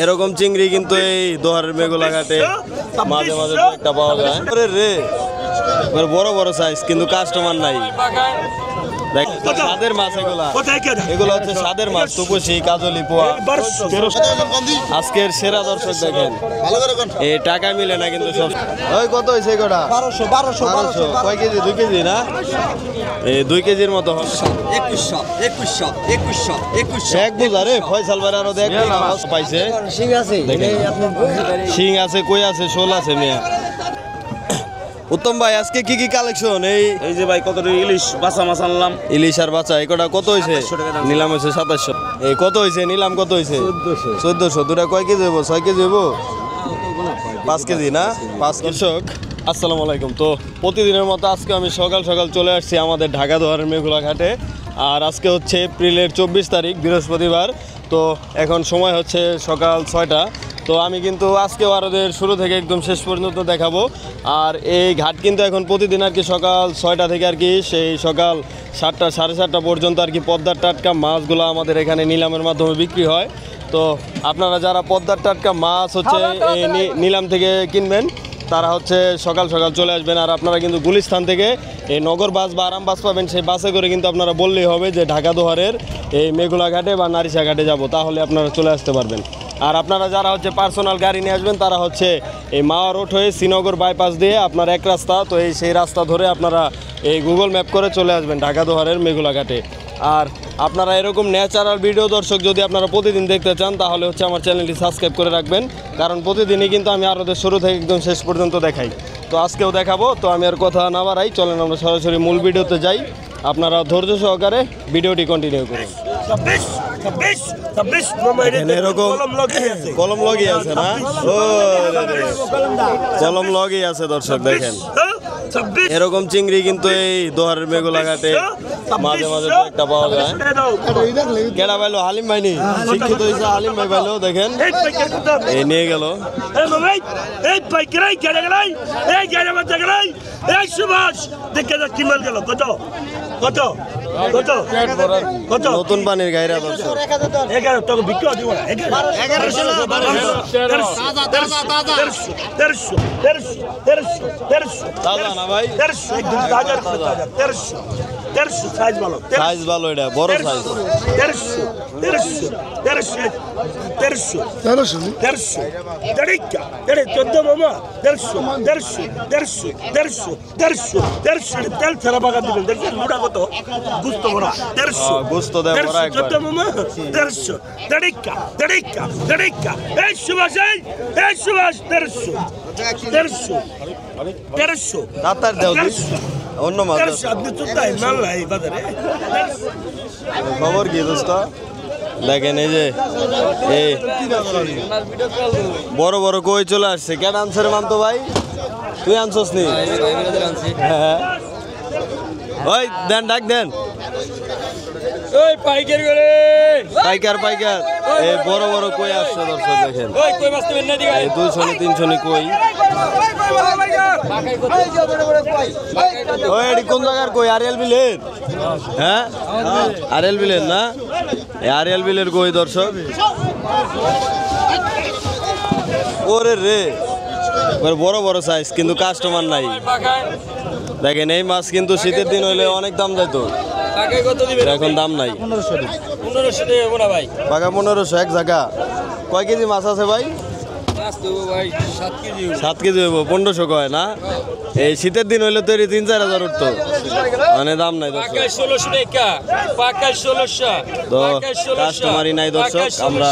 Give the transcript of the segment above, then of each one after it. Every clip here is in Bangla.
এরকম চিংড়ি কিন্তু এই দোহারের মেঘলা ঘাটে মাঝে মাঝে একটা পাওয়া যায় রে বড় বড় সাইজ কিন্তু কাস্টমার নাই। সাদের মাছ এগুলো হচ্ছে সাদের মাছ তুপসি কাজলি পোয়া। আজকের সেরা দর্শক দেখেন এই টাকা মিলে না কিন্তু সব। ওই কত হয়েছে এগুলা? 1200 কয় কেজি? 2 কেজি না? এই 2 কেজির মতো হবে। 2100 এক বুঝা রে ফয়সাল ভাই আরো দেখ পাইছে। শিং আছে কই আছে শোল আছে মেয়া। উত্তম ভাই আজকে কি কি কালেকশন? এই যে ভাই কত ইলিশ বাচ্চা মাছ আনলাম। ইলিশ আর বাচ্চা এটা কত হয়েছে? নিলাম হয়েছে 2700। এই কত হয়েছে? নিলাম কত হয়েছে? 1400। দুটা কয় কেজি হইব? 6 কেজি হইব? 5 কেজি না? 5 কৃষক আসসালামু আলাইকুম। তো প্রতিদিনের মতো আজকে আমি সকাল সকাল চলে আসছি আমাদের ঢাকা দোহারের মেঘলা ঘাটে। আর আজকে হচ্ছে এপ্রিলের 24 তারিখ বৃহস্পতিবার। তো এখন সময় হচ্ছে সকাল 6টা। তো আমি কিন্তু আজকে আরদের শুরু থেকে একদম শেষ পর্যন্ত দেখাবো। আর এই ঘাট কিন্তু এখন প্রতিদিন আর কি সকাল 6টা থেকে আর কি সেই সকাল 7টা 7:30 পর্যন্ত আর কি পদ্মার টাটকা মাছগুলো আমাদের এখানে নিলামের মাধ্যমে বিক্রি হয়। তো আপনারা যারা পদ্মার টাটকা মাছ হচ্ছে এই নিলাম থেকে কিনবেন তারা হচ্ছে সকাল সকাল চলে আসবেন। আর আপনারা কিন্তু গুলিস্তান থেকে এই নগর বাস বা আরাম বাস পাবেন, সেই বাসে করে কিন্তু আপনারা বললেই হবে যে ঢাকা দোহারের এই মেঘলা ঘাটে বা নারিশা ঘাটে যাব, তাহলে আপনারা চলে আসতে পারবেন। আর আপনারা যারা হচ্ছে পার্সোনাল গাড়ি নিয়ে আসবেন তারা হচ্ছে এই মাওয়া রোড হয়ে শ্রীনগর বাইপাস দিয়ে আপনার এক রাস্তা, তো এই সেই রাস্তা ধরে আপনারা এই গুগল ম্যাপ করে চলে আসবেন ঢাকা দোহারের মেঘলা ঘাটে। আর আপনারা এরকম ন্যাচারাল ভিডিও দর্শক যদি আপনারা প্রতিদিন দেখতে চান তাহলে হচ্ছে আমার চ্যানেলটি সাবস্ক্রাইব করে রাখবেন, কারণ প্রতিদিনই কিন্তু আমি আরদের শুরু থেকে একদম শেষ পর্যন্ত দেখাই। তো আজকেও দেখাবো। তো আমি আর কথা না বাড়াই, চলেন আমরা সরাসরি মূল ভিডিওতে যাই। আপনারা ধৈর্য সহকারে ভিডিওটি কন্টিনিউ করুন। এরকম কলম লগি আছে না? ও কলম লগি আছে দর্শক দেখেন। এরকম চিংড়ি কিন্তু এই দোহারের মেঘলা ঘাটে মাঝে মাঝে একটা পাওয়া যায়। কেডা পাইলো? হালিম ভাই নি শিক্ষিত হয়েছে হালিম ভাই পাইলো দেখেন এই নিয়ে গেল। নতুন পানির গাইরা দর্শক সাইজ ভালো, এটা বড় সাইজ। 150 অন্য মাছ খবর কি দোস্ত দেখেন এই যে এই বড় বড় কই চলে আসছে। কেন আনসার মানতো ভাই? তুই আনছস নি? হ্যাঁ ওই দেন ডাক দেন পাইকার পাইকার এই বড় বড় কই আসছে দর্শক দেখেন 200-300 কই। ওই এডি কোন জায়গার কই? আরিয়াল বিলের? হ্যাঁ আরিয়াল বিলের না? আরিয়াল বিলের কই দর্শক। ওরে রে বড় বড় সাইজ কিন্তু কাস্টমার নাই দেখেন। এই মাছ কিন্তু শীতের দিন হইলে অনেক দাম যাইতো, এখন দাম নাই। 1500 এক জায়গা। কয় কেজি মাছ আছে ভাই? 7 কেজি হইব। 1500 কয় না? এই শীতের দিন হইলে তৈরি 3-4 হাজার উঠতো, মানে দাম নাই দর্শক। তো কাস্টমারই নাই দর্শক। আমরা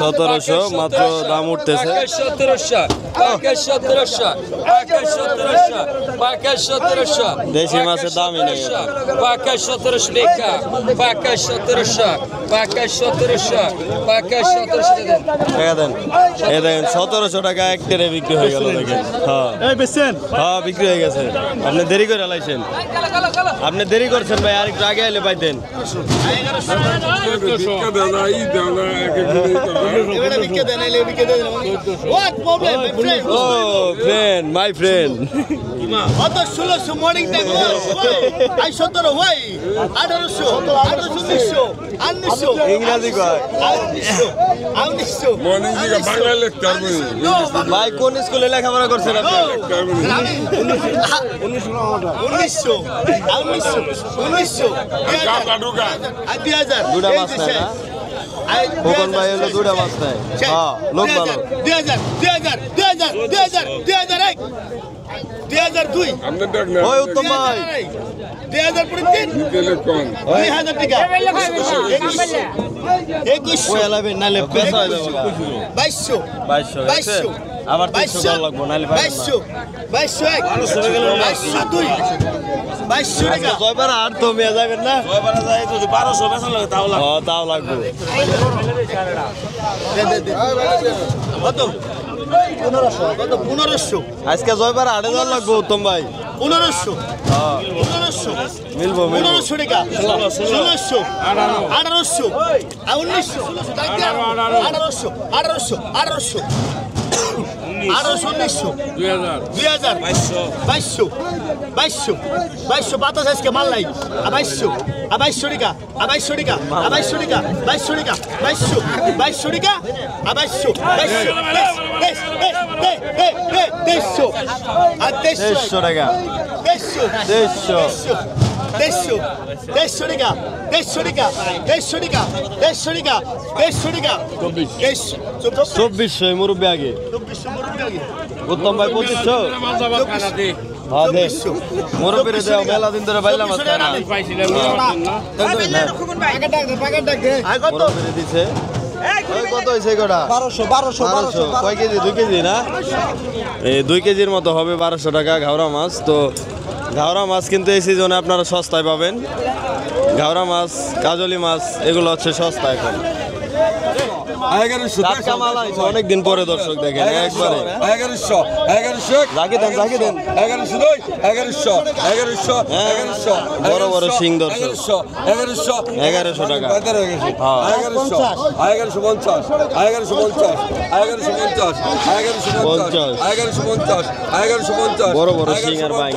1700 মাত্র দাম উঠতেছে। 1700 দেশি মাছের দামই নেই। পাকা 1700 টাকা পাকা 1700 পাকা 1700 পাকা 1700 দেন টাকা দেন এই দেখেন 1700 টাকা এক ট্রে বিক্রি হয়ে গেল দেখেন হ্যাঁ এই বেচছেন হ্যাঁ বিক্রি হয়ে গেছে আপনি দেরি করে লাইছেন আপনি দেরি করছেন ভাই আর একটু আগে এলে পাইতেন ও ফ্রেন্ড মাই ফ্রেন্ড অত 1600 মর্নিং টাইম আই 17 ভাই 1800 1900 ইংরেজি কয় মর্নিং দিকে বাংলা লিখতে পারবো ভাই কোন স্কুলে লেখাপড়া করছেন আপনি 1900 গাবলা ঢুকা 2000 দুটা মাছ নেয় না খোকন ভাই হলো দুটা মাছ নেয় হ্যাঁ লোক ভালো 2000 2002 আমাদের দেখ না ওই উত্তম ভাই 2000 পরে 3 দিলে কোন 2000 টাকা 2100 ওই এলাবে নালে পেছা হয়ে যাবে 2200 2200 আবার 300 টাকা লাগবে নালে পাবেন না 2200 টাকা জয়বার আর তো মেয়ে যাবেন না এবারে যাই যদি 1200 বেচা লাগে তাও লাগে হ্যাঁ তাও লাগবে কত 1500 আজকে জয়বার 8000 লাগবে উত্তম ভাই 1500 হ্যাঁ 1500 মিলবো মিলবো 1500 টাকা 1600 1800 1900 1800 2200 বাতাস আজকে মাল নাই 2200 টাকা 2200 টাকা 2200 টাকা 2200 টাকা 2200 টাকা 2200 দেড়শো টাকা 2400 মুরব্বী আগে উত্তম ভাই 2500 হ্যাঁ দে মুরব্বীরে দেও মেলা দিন ধরে বাইলাম আজকে না মুরব্বীরে দিছে ওই কত হয়েছে গোটা 1200 কয় কেজি 2 কেজি না এই 2 কেজির মতো হবে 1200 টাকা ঘাওড়া মাছ তো ঘাওড়া মাছ কিন্তু এই সিজনে আপনারা সস্তায় পাবেন ঘাওড়া মাছ কাজলি মাছ এগুলো হচ্ছে সস্তা এখন টাটকা মাল আইছে অনেকদিন পরে দর্শক দেখেন একবারে 1100 জাকি দেন 1100 বড় বড় শিং দর্শক 1100 টাকা বড় বড় শিং আর বাইং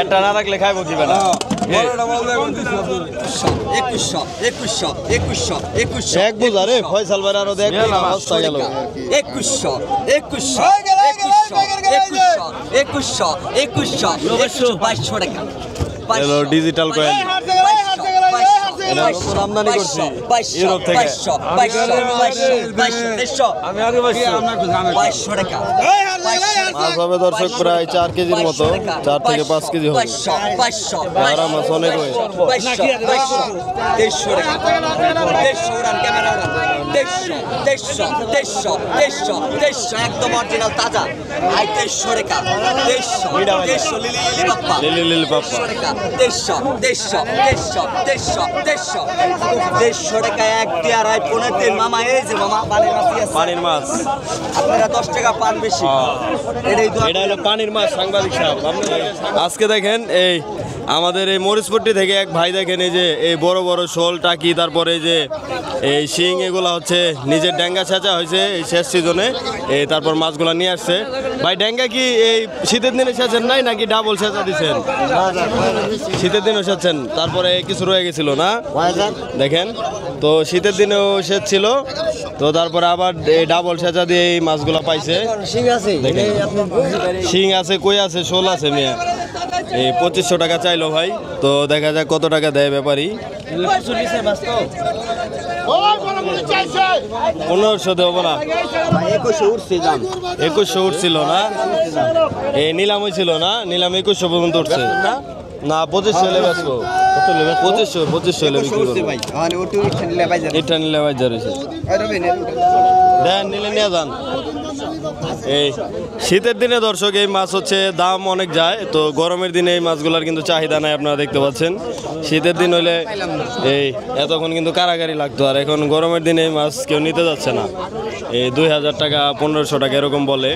এটা না রাখলে খাইবো কি বেলা 2100 এক বুঝা রে ফয়সাল ভাই আরো দেখ না অবস্থা গেল 2200 টাকা হ্যালো ডিজিটাল কয়েন এটা নতুন আমদানি করছি ইউরোপ থেকে আমি আগে বসছি মাছ হবে দর্শক প্রায় 4 কেজির মতো 4 থেকে 5 কেজি হবে ঘাওড়া মাছ অনেক হয় একদম অরিজিনাল তাজা 2300 টাকা 2300 লিলি বাপ্পা লিলি পাপ্পা 150 টাকা এক টিয়ার আই পনে তেল মামা এই যে মামা পানির মাছ আপনারা 10 টাকা পান বেশি এটাই তো এটা হলো পানির মাছ সাংবাদিক সাহেব আজকে দেখেন এই আমাদের এই মরিচপট্টি থেকে এক ভাই দেখেন এই যে এই বড় বড় শোল টাকি তারপরে এই যে এই শিং এগুলা হচ্ছে নিজের ড্যাঙ্গা ছেঁচা হয়েছে এই শেষ সিজনে এই তারপর মাছগুলা নিয়ে আসছে ভাই ড্যাঙ্গা কি এই শীতের দিনে সেচেন নাই নাকি ডাবল সেচা দিচ্ছেন শীতের দিনেও সেচছেন তারপরে কিছু রয়ে গেছিল না দেখেন তো শীতের দিনেও সেচ ছিল তো তারপরে আবার এই ডাবল সেচা দিয়ে এই মাছগুলা পাইছে দেখেন শিং আছে কই আছে শোল আছে মিয়া এই 2500 টাকা চাইলো ভাই তো দেখা যাক কত টাকা দেয় ব্যাপারী 1500 দেবো না 2100 উঠছিল না এই নিলাম হয়েছিল না নিলাম 2100 পর্যন্ত উঠছে না 2500 হলে বেচবো। কত হলে বেচবো? 2500 হলে বিক্রি করবো। এটা নিলে বাজার হয়েছে দেন, নিলে নিয়ে যান। এই শীতের দিনে দর্শক এই মাছ হচ্ছে দাম অনেক যায়, তো গরমের দিনে এই মাছগুলোর কিন্তু চাহিদা নাই, আপনারা দেখতে পাচ্ছেন। শীতের দিন হলে এই এতক্ষণ কিন্তু কারাগারি লাগতো, আর এখন গরমের দিনে এই মাছ কেউ নিতে যাচ্ছে না। এই 2000 টাকা 1500 টাকা এরকম বলে,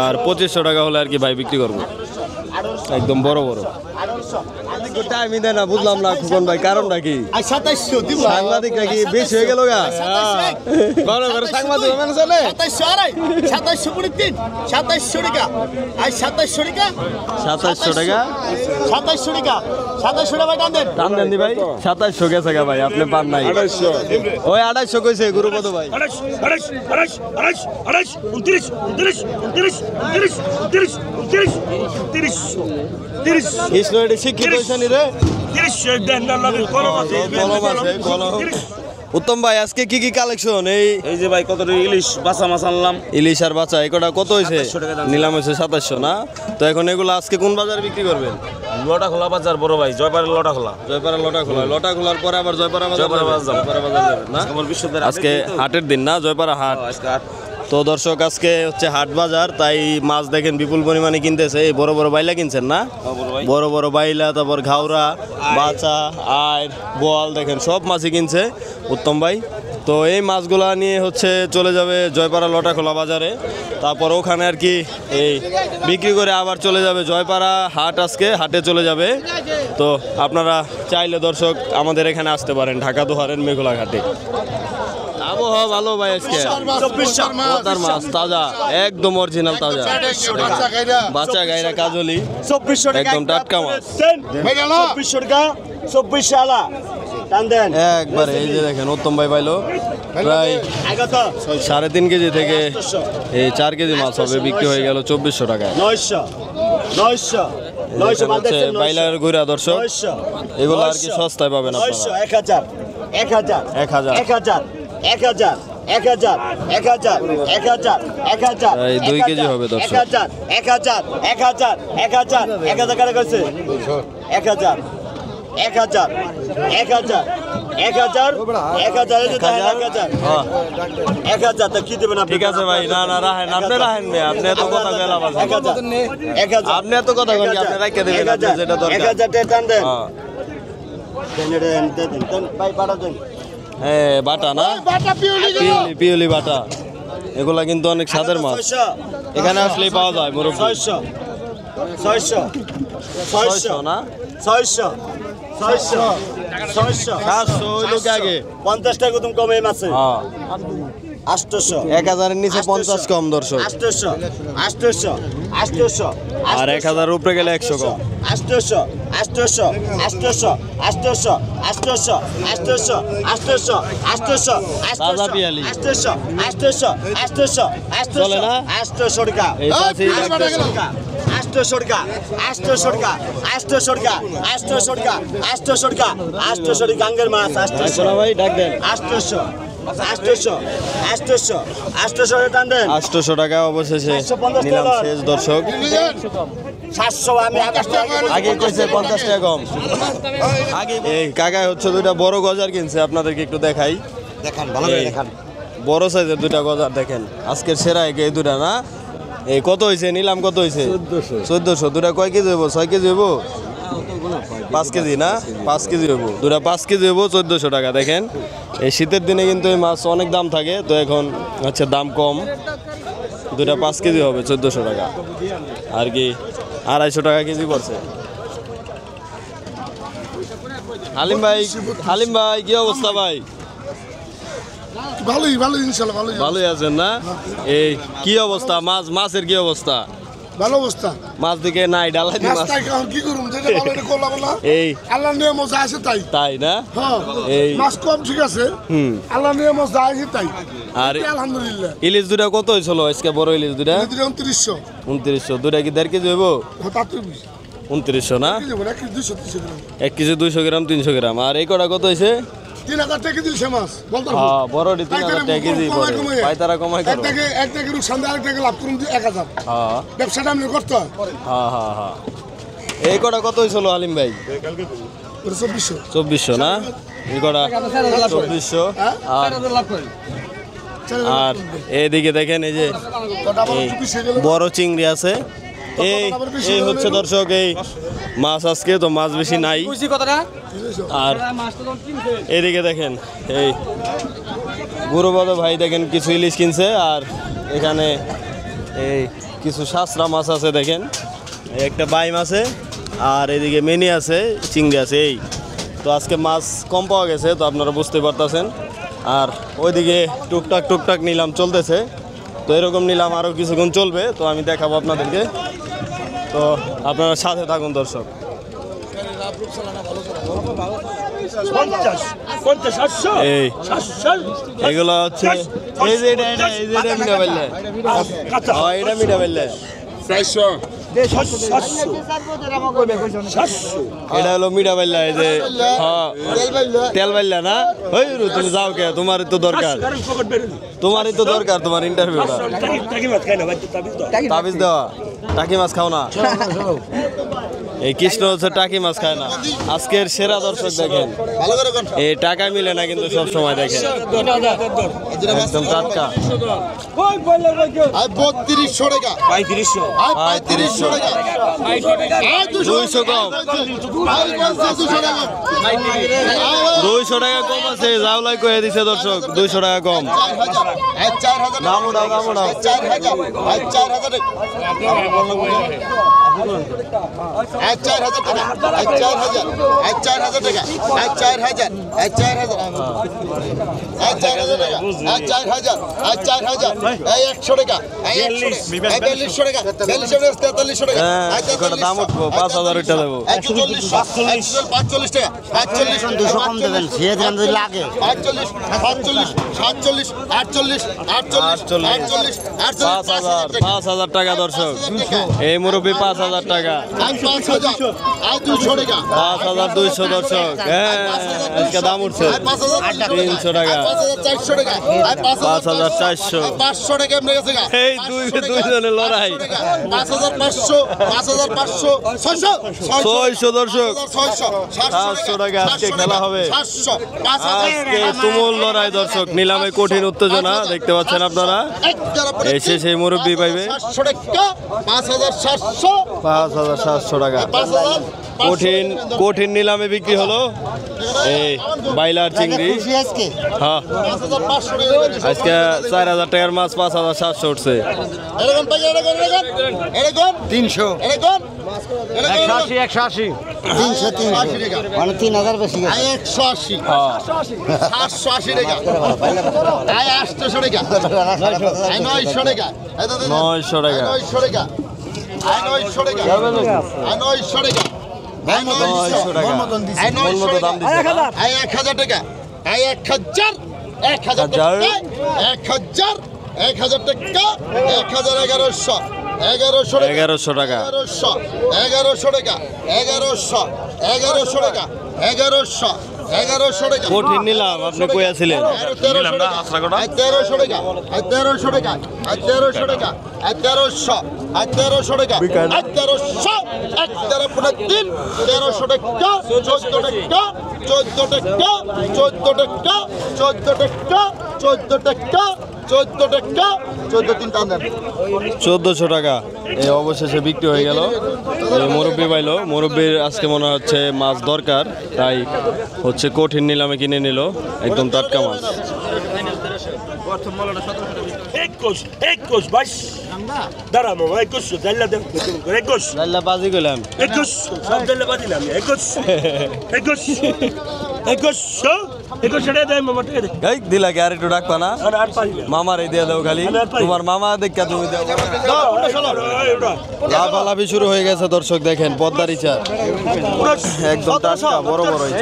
আর 2500 টাকা হলে আর কি ভাই বিক্রি করবো, একদম বড় বড়। টাইমই দেয় না, বুঝলাম না খোকন ভাই, কারণটা কি? 2700 দিব সাংবাদিক নাকি বেশি হয়ে গেল গা? ঘরে ঘরে সাংবাদিক মানে চলে। 2700 আড়াই 2700 পুরি 3 2700 টাকা। আই 2700 টাকা 2700 টাকা 2700 টাকা 2700 টাকা টান দেন। টান দেন দি ভাই। 2700 গেছে গা ভাই, আপনি পান নাই। 250 ওই 2800 কইছে গুরুপদ ভাই। 30 কৃষ্ণ এটি শিক্ষিত হয়েছে নি রে। কলম আছে, কলম। উত্তম ভাই আজকে কি কি কালেকশন? এই যে ভাই কত ইলিশ বাসা মাছ আনলাম। ইলিশ আর বাচ্চা এটা কত হয়েছে? 2700 টাকা দাম। নিলাম হয়েছে 2700 না? তো এখন এগুলো আজকে কোন বাজারে বিক্রি করবেন? লটা খোলা বাজার বড় ভাই, জয়পাড়ের লটা খোলা। জয়পাড়া লটা খোলা, লটা খোলার পরে আবার জয়পাড়া বাজার জয়পাড়া বাজার যাবো। জয়পাড়া বাজার যাবেন না? আমার বিশ্বদের আজকে হাটের দিন না, জয়পাড়া হাট। আজকে তো দর্শক আজকে হচ্ছে হাট বাজার, তাই মাছ দেখেন বিপুল পরিমাণে কিনতেছে। এই বড় বড় বাইলা কিনছেন না? বড় ভাই বড় বড় বাইলা, তারপর ঘাওড়া, বাচা, আইর, বোয়াল, দেখেন সব মাছই কিনছে উত্তম ভাই। তো এই মাছগুলা নিয়ে হচ্ছে চলে যাবে জয়পাড়া লটাখোলা বাজারে, তারপর ওখানে আর কি এই বিক্রি করে আবার চলে যাবে জয়পাড়া হাট। আজকে হাটে চলে যাবে। তো আপনারা চাইলে দর্শক আমাদের এখানে আসতে পারেন, ঢাকা দোহারের মেঘলা ঘাটে। আবহাওয়া ভালো ভাই আজকে। পদ্মার মাছ তাজা, একদম অরিজিনাল তাজা। বাচ্চা গাইরা কাজলি, 2400 টাকা একদম টাটকা মাছ। 2400 টাকা 2400 আলা টান দেন। একবারে এই যে দেখেন উত্তম ভাই পাইলো প্রায় আগত 3.5 কেজি থেকে এই 4 কেজি মাছ হবে, বিক্রি হয়ে গেল 2400 টাকায়। 900 900 900 মাল হচ্ছে দেখছেন। বাইলার গুড়া দর্শক, 900 এগুলো আর কি সস্তায় পাবেন আপনারা। 900 1000 1000 1000 1000 1000 1000 1000 1000 1000 এই 2 কেজি হবে দর্শক। 1000 1000 1000 1000 1000 কাটা কইছে 1000 1000 1000 1000 1000 এই যে দেখেন 1000 হ্যাঁ, 1000 তা কি দেবেন আপনি? ঠিক আছে ভাই, না না রাখেন, আপনি রাখেন না, আপনি এত কথা বেলা বাজে। 1000 আপনি এত কথা বলেন, আপনি রাখতে দিবেন, আপনি যেটা দরকার। 1000 টান দেন। হ্যাঁ, দেন ভাই পাঠা দেন। হ্যাঁ বাটা না, পিওলি পিওলি বাটা, এগুলা কিন্তু অনেক স্বাদের মাছ। 600 এখানে আসলেই পাওয়া যায় মুরব্বি। 600 600 600 না, 600 600 600 700 হইলো কি আগে? 50 টাকা তুমি কমে মাছে। হ্যাঁ, 800 1000 এর নিচে 50 কম দর্শক, 800 800 800 আর 1000 এর উপরে গেলে 100 কম। 800 800 800 800 800 800 800 800 তাজা পিয়ালি। 800 800 800 চলে না? 800 টাকা। এই পাশেই 800 টাকা 800 টাকা 800 টাকা 800 টাকা 800 টাকা 800 টাকা 800 টাকা গাঙ্গের মাছ 800 শোনা ভাই ডাক দেন। 800 800 800 800 টান দেন। 800 টাকা অবশেষে 850 নিলাম টাকা। শেষ দর্শক। 700 আমি আগে কইছে 50 টাকা কম। আগে এই কাকা হচ্ছে দুইটা বড় গজার কিনছে, আপনাদেরকে একটু দেখাই। দেখান ভালো করে এই দেখান। বড় সাইজের দুইটা গজার দেখেন, আজকের সেরা এই দুটা না। এই কত হয়েছে নিলাম? কত হয়েছে? 1400। দুটা কয় কেজি হইব? 6 কেজি হইব? 5 কেজি না? 5 কেজি হইব। দুটা 5 কেজি হইব 1400 টাকা। দেখেন এই শীতের দিনে কিন্তু এই মাছ অনেক দাম থাকে, তো এখন হচ্ছে দাম কম। দুটা 5 কেজি হবে 1400 টাকা, আর কি 250 টাকা কেজি পড়ছে। হালিম ভাই কি অবস্থা ভাই? ভালোই ইনশাল্লাহ ভালোই ভালোই আছেন না? এই কি অবস্থা মাছের কি অবস্থা? ভালো অবস্থা। মাছ দিকে নাই, ডালাই দি মাছ। রাস্তায় এখন কি করুম, যেটা ভালো এটা করলাম না। এই আল্লাহ নিয়ম যা আছে তাই। তাই না? হ্যাঁ, এই মাছ কম ঠিক আছে, হুম। আল্লাহ নিয়ম যা আছে তাই। আর আলহামদুলিল্লাহ। ইলিশ দুটা কত হয়েছিল আজকে? বড় ইলিশ দুটা 2900। 2900। দুটা কি 1.5 কেজি হইব? হঠাৎ 2900 না? 200 গ্রাম। 1 কেজি 200 গ্রাম 300 গ্রাম। আর এই কটা কত হয়েছে? 3000 টাকা দিলছে মাছ বলতে হ্যাঁ, বড়টি 3000 টাকা কেজি পড়ে। পাইতারা কমাই করো। এক টাকা রুক সামনে আরেক টাকা লাভ করুন 1000। হ্যাঁ ব্যবসাটা আমি করতে হয়। হ্যাঁ হ্যাঁ হ্যাঁ। এই কটা কত হয়েছিল আলিম ভাই? 2400 2400 না? এই কটা 2400। আর এদিকে দেখেন এই যে এই বড় চিংড়ি আছে। এই হচ্ছে দর্শক এই মাছ আজকে তো মাছ বেশি নাই। আর এদিকে দেখেন এই গুরুবদ ভাই দেখেন কিছু ইলিশ কিনছে। আর এখানে এই কিছু সাঁচরা মাছ আছে দেখেন, একটা বাইম আছে আর এদিকে মেনি আছে, চিংড়ি আছে। এই তো আজকে মাছ কম পাওয়া গেছে তো আপনারা বুঝতে পারতেছেন। আর ওইদিকে টুকটাক নিলাম চলতেছে, তো এরকম নিলাম আরও কিছুক্ষণ চলবে, তো আমি দেখাবো আপনাদেরকে। তো আপনারা সাথে থাকুন দর্শক। এই এগুলো হচ্ছে এই যে এটা মিঠা পাইলে, এটা মিঠা পাইলে এটা হলো মিঠা পাইলা। এই যে তেল পাইলা না, ওই তুমি যাও কে, তোমারই তো দরকার, তোমার ইন্টারভিউটা। তাবিজ দেওয়া টাকি মাছ খাও না? এই কৃষ্ণ হচ্ছে টাকি মাছ খায় না। আজকের সেরা দর্শক দেখেন, এই টাকা মিলে না কিন্তু সব সময় দেখেন একদম টাটকা। 3200 টাকা, 3500 টাকা, 200 কম, 200 টাকা কম আছে। জাউলাই কয়ে দিছে দর্শক, 200 টাকা কম। দাম উঠাও, দাম উঠাও। 4200 টাকা, দাম উঠবো, 5000 টাকা দেবো। 45 টাকা, 200 কম দেবেন, লাগে 45, 47, 47, 48, 48, 5000 টাকা দর্শক। এই মুরব্বী 5000 টাকা, 5200 টাকা, 5200 দর্শক। হ্যাঁ আজকে দাম উঠছে 300 টাকা, 5400 টাকা, 5400। 500 টাকা এমনি গেছে গা। এই দুইজনের লড়াই। 5500, 5500, 600, 600 দর্শক, 700 টাকা আজকে খেলা হবে। আজকে তুমুল লড়াই দর্শক, নিলামে কঠিন উত্তেজনা দেখতে পাচ্ছেন আপনারা। এসে সেই মুরব্বী পাইবে 700 টাকা, 5700, 5700 টাকা। কঠিন নিলামে বিক্রি হলো এই বাইলার চিংড়ি। হ্যাঁ 5500 টাকা। আজকে 4000 টাকার মাছ 5700 উঠছে। এরকম পাই, এরকম 300, এরকম 180 180 মানে 3000 বেশি গেছে। 180, 780 টাকা, 800 টাকা, 900 টাকা, 900 টাকা, 900 টাকা, 900 টাকা, 900 টাকা, 900 টাকা। মন মতো দাম দিচ্ছে। 1000 টাকা, 1000 টাকা, 1000 টাকা, 1100, 1100 টাকা, 1100, 1100 টাকা, 1100 টাকা, 1100 টাকা, 1100, 1100 টাকা, 1100, 1100 টাকা। কঠিন নিলাম আপনি কইয়াছিলেন। 1300 টাকা, 1300 টাকা, 1300 টাকা, 1300 টাকা, 1300, 1300 টাকা, 1300, 13 1300 টাকা, 14 টাকা, 14 টাকা, 14 টাকা, 14 টাকা, 14 টাকা, 14 টাকা, 14 তিন টান দেন। 1400 টাকা এই অবশেষে বিক্রি হয়ে গেল। এই মুরব্বী পাইলো, মুরব্বীর আজকে মনে হচ্ছে মাছ দরকার, তাই হচ্ছে কঠিন নিলামে কিনে নিল একদম টাটকা মাছ। 21 22 দাঁড়া মামা 21 জাল্লা দেন 21 লাল্লা বাজি গেলাম 21 সব জাল্লা বাদিলাম 21 টাকা দেয় মামা টাকা দে এই দিলা কি আর একটু ডাকবা না? আর পারি না মামারে দিয়ে দাও খালি, তোমার মামা দেখা তুমি দাও। লাফালাফি শুরু হয়ে গেছে দর্শক, দেখেন পদ্মার ইচা একদম টাটকা বড় বড় ইচা।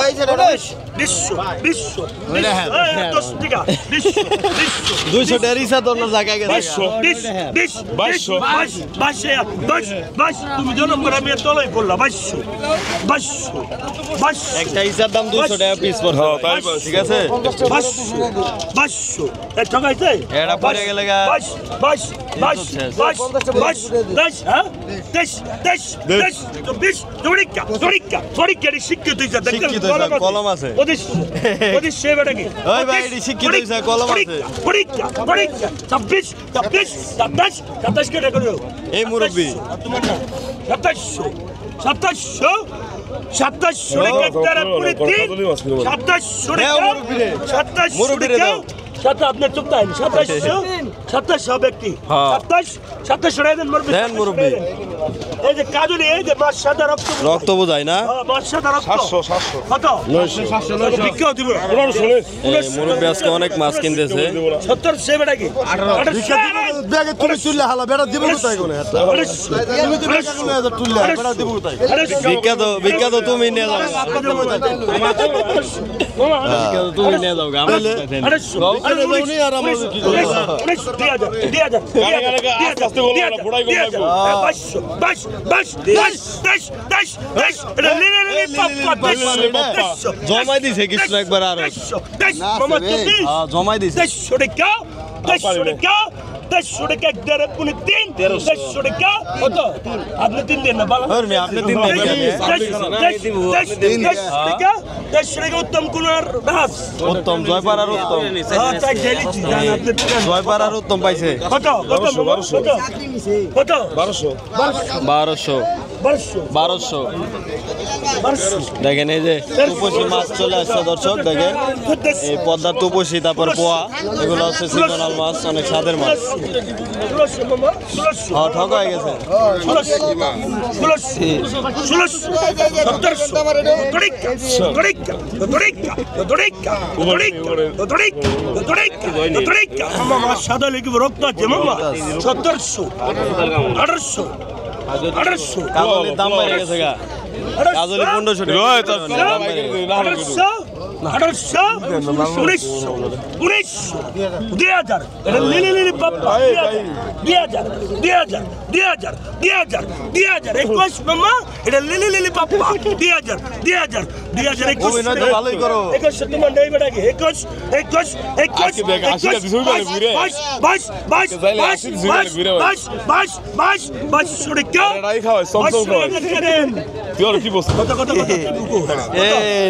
এই যে বিশ্ব বিশ্ব দশ টাকা বিশ্ব বিশ্ব 200 টাকা রিসা তো অন্য জায়গায় গেছে তুমি জন্ম করে আমি তলাই করলাম একটা ইসার দাম 200 টাকা পিস পড়ছে ঠিক আছে এটা পড়ে গেলে গা শিক্ষিত কলম আছে ওই ভাই এটি শিক্ষিত হইছে কলম আছে এই মুরব্বি 2700 আপনার চুপ তাই 2700 ব্যক্তি 2700 দেন মুরব্বি এই যে কাজুলি এই যে মাছ সাদা রক্ত বোঝায় না মাছ সাদা রক্ত 700 কত 900 বিক্রি দিব এই মুরব্বি আজকে অনেক মাছ কিনতেছে 70 সে বেটা কি 18 ব্যাগে তুমি চুল্লা হালা বেটা দিব কোথায় কোনে তুমি তো ব্যাগে কোনে চুল্লা বেটা দিব কোথায় বিখ্যাত তুমি নিয়ে যাও তুমি নিয়ে যাও আমরা উনি আর আমরা কি জমাই দিছে কিছু একবার আর জমাই দিছে 100 টাকা একদারে পুনে 100 টাকা কত আপনি 3 দেন না বাবা আপনি 3 দেন 100 টাকা উত্তম কুনার দাস উত্তম জয়পাড়ার উত্তম তাই গেলিছি আপনি জয়পাড়ার উত্তম পাইছে কত 1200 দেখেন এই যে তুপসী মাছ চলে আসছে দর্শক দেখেন এই পদ্মার তুপসী তারপর পোয়া এগুলো হচ্ছে সিজনাল মাছ অনেক স্বাদের মাছ ঠক হয়ে গেছে সাদা লিখব রক্ত আছে মামা 1700 1800 কাজলের দাম বেড়ে গেছে গা কাজলি 1500 ভালোই করো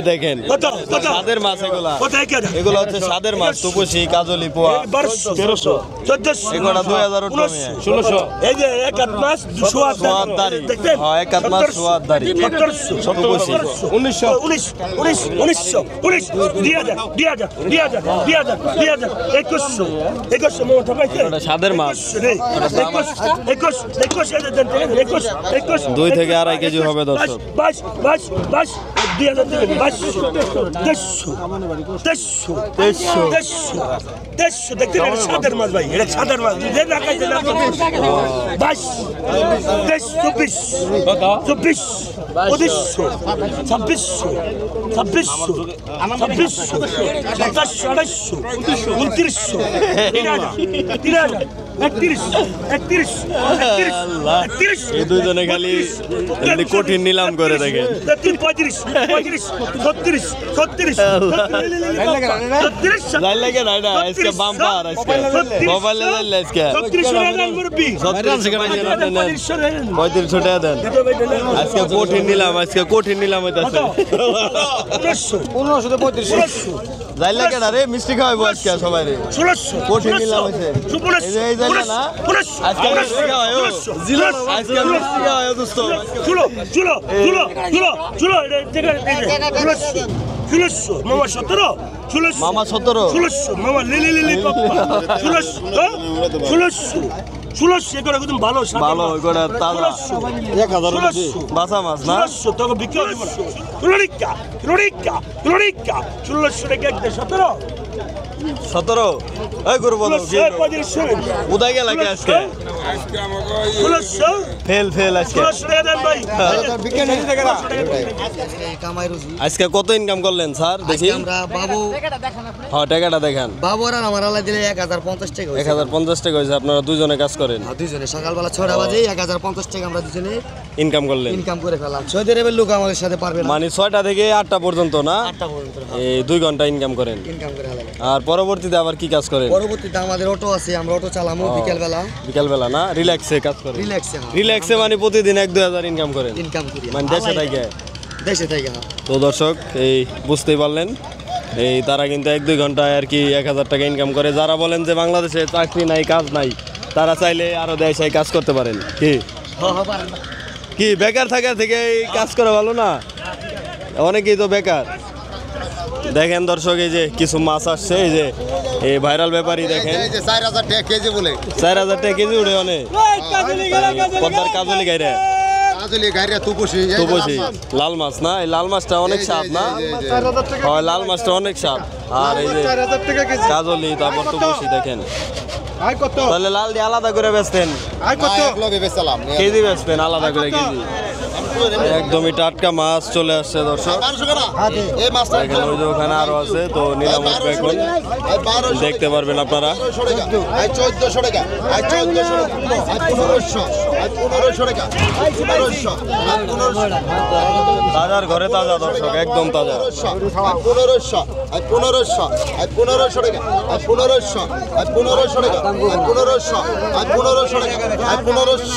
দেখেন সাদের মাছ এগুলো হচ্ছে সাদের মাছ তুপসী কাজলি পোয়া 1300 এগুলো 2000 1600 এই যে এক হাত মাছ 200 সোয়াদারি হ্যাঁ এক হাত মাছ সোয়াদারি 1700 সাদের মাছ 2 থেকে 2.5 কেজি হবে দর্শক সাদের মাছ ভাই এটা সাদের মাছ 32 এই দুইজনে খালি কঠিন নিলাম করে দেখেন 3500 টাকা দেন আজকে কঠিন নিলাম হইতাছে 1535 যাই লাগে না রে মিষ্টি খাওয়াইবো আজকে সবাই রে 1600 কঠিন নিলাম হইছে এই যাই না আজকে মিষ্টি খাওয়াইও আজকে মিষ্টি খাওয়াইও দোস্ত মামা 17 মামা লিলি পাপ্পা 1600 করে একদম ভালো ভালো করে তাজা 1000 বাসা মাছ না 1600 টাকা বিক্রি হবে রোডিকা 1600 টাকা একটা 17 এই গরু বলো উদয় গেল আজকে 1600 ফেল আজকে। 1600 টাকা দেন ভাই। কামাই রুজি আজকে কত ইনকাম করলেন স্যার দেখি? আমরা বাবু হ্যাঁ টাকাটা দেখান। বাবুর আর আমার আল্লাহ দিলে 1050 টাকা হয়েছে। 1050 টাকা হয়েছে, আপনারা দুজনে কাজ করেন, দুজনে সকালবেলা 6টা বাজে 1050 টাকা আমরা দুজনে ইনকাম করলেন। ইনকাম করে ফেললাম। সৌদি আরবের লোক আমাদের সাথে পারবে না। মানে 6টা থেকে 8টা পর্যন্ত না, 8টা পর্যন্ত এই 2 ঘন্টা ইনকাম করেন। ইনকাম করে ফেলাম। আর পরবর্তীতে আবার কি কাজ করেন? পরবর্তীতে আমাদের অটো আছে, আমরা অটো চালামো বিকেলবেলা। বিকালবেলা না, রিল্যাক্সে কাজ করেন? রিল্যাক্সে রিল্যাক্সে মানে প্রতিদিন 1-2 হাজার ইনকাম করেন, ইনকাম করি মানে দেশে থেকে। দেশে থেকে হ্যাঁ। তো দর্শক এই বুঝতেই পারলেন, এই তারা কিন্তু 1-2 ঘন্টায় আর কি 1000 টাকা ইনকাম করে। যারা বলেন যে বাংলাদেশে চাকরি নাই কাজ নাই, তারা চাইলে আরো দেশে কাজ করতে পারেন। কি বেকার থাকার থেকে এই কাজ করা ভালো না? অনেকেই তো বেকার। দেখেন দর্শক, এই যে কিছু মাছ আসছে, এই যে এই ভাইরাল ব্যাপারী দেখেন, এই যে 4000 টাকা কেজি বলে 4000 টাকা কেজি উঠে অনেক পদ্মার কাজলি গাইরে আসলে গাড়িয়া তুপুসি তুপসি লাল মাছ না, এই লাল মাছটা অনেক স্বাদ না? হয় লাল মাছটা অনেক স্বাদ। আর এই যে কাজলি, তারপর তুপসি দেখেন। তাহলে লাল দিয়ে আলাদা করে বেচতেন, লগে বেচালাম কেজি বেচতেন আলাদা করে কেজি। একদমই টাটকা মাছ চলে আসছে দর্শক। 1200 টাকা এই মাছটা দেখেন ওই যে ওখানে আরো আছে, তো নিলাম উঠবে এখন, দেখতে পারবেন আপনারা। 1400 টাকা 1400 টাকা 1500 টাকা 1500 তাজার ঘরে তাজা দর্শক, একদম তাজা। 1500 1500 1500 টাকা 1500 1500 টাকা 1500 1500 টাকা 1500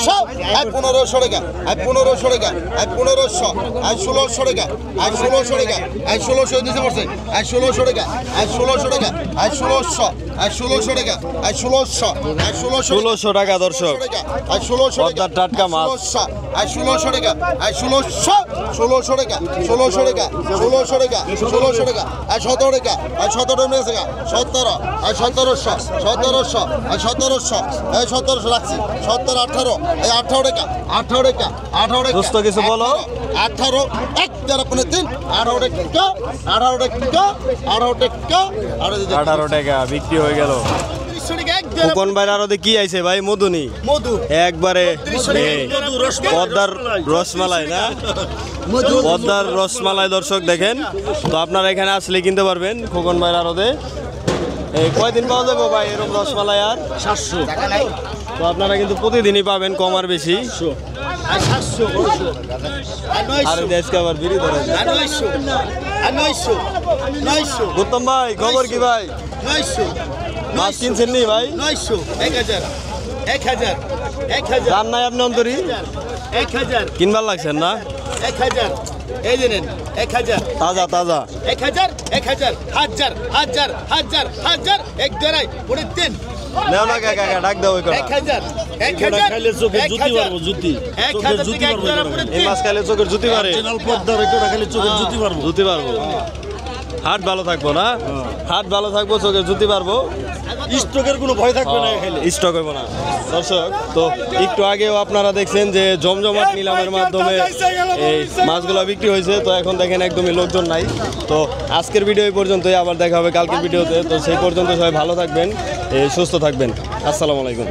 1500 টাকা 1500 টাকা 1500 1600 টাকা 1600 টাকা 1600 দিতে পারছে 1600 টাকা 1600 টাকা 1600 1600 টাকা 1600 1600 টাকা দর্শক, 1600 পদ্মার টাটকা মাছ। 1600 টাকা 1600 টাকা 1600 টাকা 1600 টাকা 1600 টাকা 17 টাকা 17 টাকা 17 1700 1700 1700 1700 রাখছি 17 18 18 টাকা 18 টাকা 18 টাকা দোস্ত কিছু বলো। 18 1 4 5 3 18 টাকা 18 টাকা 18 টাকা 18 টাকা বিক্রি হয়ে গেল। কোন বাইরে আরো কি আইছে ভাই? মধুনি মধু একবারে এই পদ্মার রসমালাই না, পদ্মার রসমালাই দর্শক দেখেন। তো আপনারা এখানে আসলে কিনতে পারবেন খোকন ভাইয়ের আরদে। এই কয়দিন পাওয়া যাবে ভাই এরকম রসমালাই? আর 700 তো আপনারা কিন্তু প্রতিদিনই পাবেন, কম আর বেশি। 700 আর দেশকে আবার বিড়ি ধরে 900 900 গৌতম ভাই খবর কি ভাই? 900 মাছ কিনছেন নি ভাই? 900 1000 1000 1000 জান নাই আপনি অন্তরি 1000 কিনবার লাগছেন না? 1000 এই দিনেন 1000 তাজা তাজা 1000 1000 হাজার হাজার হাজার হাজার এক ধরাই পড়ে তিন নেও না কাকা ডাক দাও ওই কথা। 1000 1000 খাইলে চোখে জুতি মারবো জুতি 1000 থেকে এক ধরা পড়ে এই মাছ খাইলে চোখের জুতি পারে, পদ্মার এটা খালি চোখে জুতি মারবো। জুতি পারবো। হাট ভালো থাকবো না, হাট ভালো থাকবো, চোখের জুতি পারবো, স্ট্রোকের কোনো ভয় থাকবে না খাইলে। স্টক হইব না। দর্শক তো একটু আগেও আপনারা দেখছেন যে জমজমাট নিলামের মাধ্যমে এই মাছগুলো বিক্রি হয়েছে। তো এখন দেখেন একদমই লোকজন নাই। তো আজকের ভিডিও এই পর্যন্তই, আবার দেখা হবে কালকের ভিডিওতে। তো সেই পর্যন্ত সবাই ভালো থাকবেন, সুস্থ থাকবেন। আসসালামু আলাইকুম।